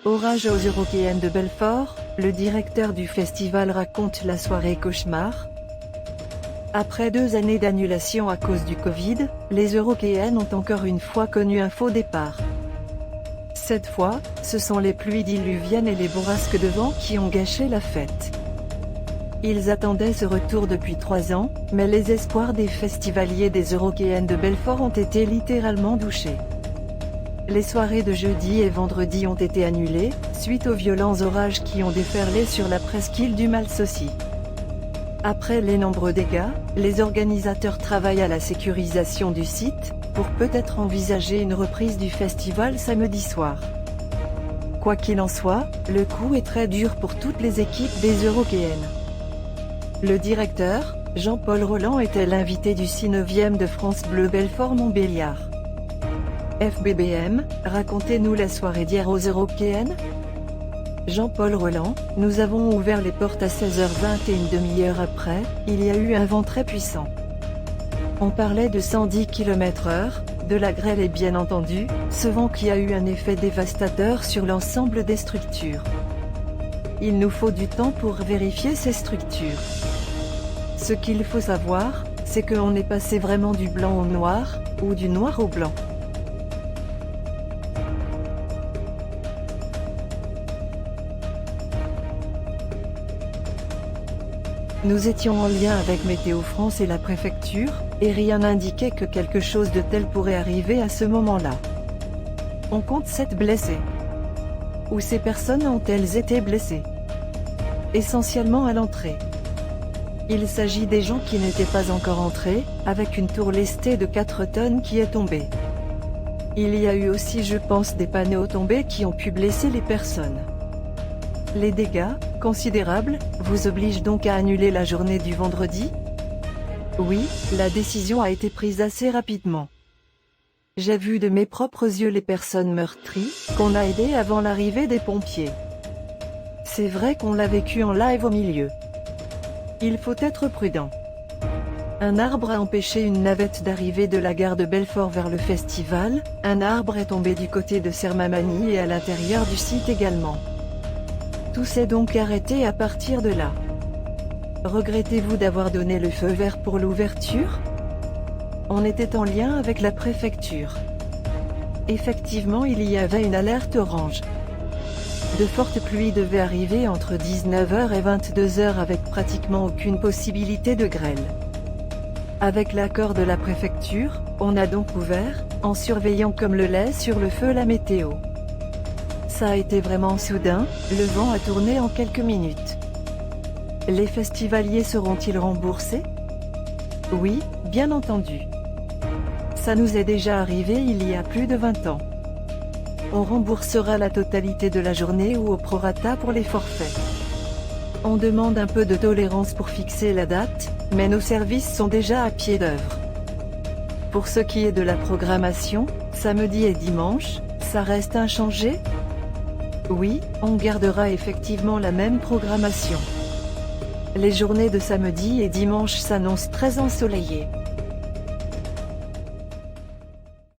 Orage aux Eurockéennes de Belfort, le directeur du festival raconte la soirée cauchemar. Après 2 années d'annulation à cause du Covid, les Eurockéennes ont encore une fois connu un faux départ. Cette fois, ce sont les pluies diluviennes et les bourrasques de vent qui ont gâché la fête. Ils attendaient ce retour depuis 3 ans, mais les espoirs des festivaliers des Eurockéennes de Belfort ont été littéralement douchés. Les soirées de jeudi et vendredi ont été annulées, suite aux violents orages qui ont déferlé sur la presqu'île du Mal-Saucy. Après les nombreux dégâts, les organisateurs travaillent à la sécurisation du site, pour peut-être envisager une reprise du festival samedi soir. Quoi qu'il en soit, le coup est très dur pour toutes les équipes des Eurockéennes. Le directeur, Jean-Paul Roland, était l'invité du 6/9e de France Bleu Belfort-Montbéliard. FBBM, racontez-nous la soirée d'hier aux Eurockéennes. Jean-Paul Roland, nous avons ouvert les portes à 16h20 et une demi-heure après, il y a eu un vent très puissant. On parlait de 110 km/h, de la grêle et bien entendu, ce vent qui a eu un effet dévastateur sur l'ensemble des structures. Il nous faut du temps pour vérifier ces structures. Ce qu'il faut savoir, c'est qu'on est passé vraiment du blanc au noir, ou du noir au blanc. Nous étions en lien avec Météo France et la préfecture, et rien n'indiquait que quelque chose de tel pourrait arriver à ce moment-là. On compte 7 blessés. Où ces personnes ont-elles été blessées? Essentiellement à l'entrée. Il s'agit des gens qui n'étaient pas encore entrés, avec une tour lestée de 4 tonnes qui est tombée. Il y a eu aussi, je pense, des panneaux tombés qui ont pu blesser les personnes. Les dégâts, considérables, vous obligent donc à annuler la journée du vendredi? Oui, la décision a été prise assez rapidement. J'ai vu de mes propres yeux les personnes meurtries, qu'on a aidées avant l'arrivée des pompiers. C'est vrai qu'on l'a vécu en live au milieu. Il faut être prudent. Un arbre a empêché une navette d'arriver de la gare de Belfort vers le festival, un arbre est tombé du côté de Sermamani et à l'intérieur du site également. Tout s'est donc arrêté à partir de là. Regrettez-vous d'avoir donné le feu vert pour l'ouverture? On était en lien avec la préfecture. Effectivement, il y avait une alerte orange. De fortes pluies devaient arriver entre 19h et 22h avec pratiquement aucune possibilité de grêle. Avec l'accord de la préfecture, on a donc ouvert, en surveillant comme le lait sur le feu la météo. Ça a été vraiment soudain, le vent a tourné en quelques minutes. Les festivaliers seront-ils remboursés? Oui, bien entendu. Ça nous est déjà arrivé il y a plus de 20 ans. On remboursera la totalité de la journée ou au prorata pour les forfaits. On demande un peu de tolérance pour fixer la date, mais nos services sont déjà à pied d'œuvre. Pour ce qui est de la programmation, samedi et dimanche, ça reste inchangé? Oui, on gardera effectivement la même programmation. Les journées de samedi et dimanche s'annoncent très ensoleillées.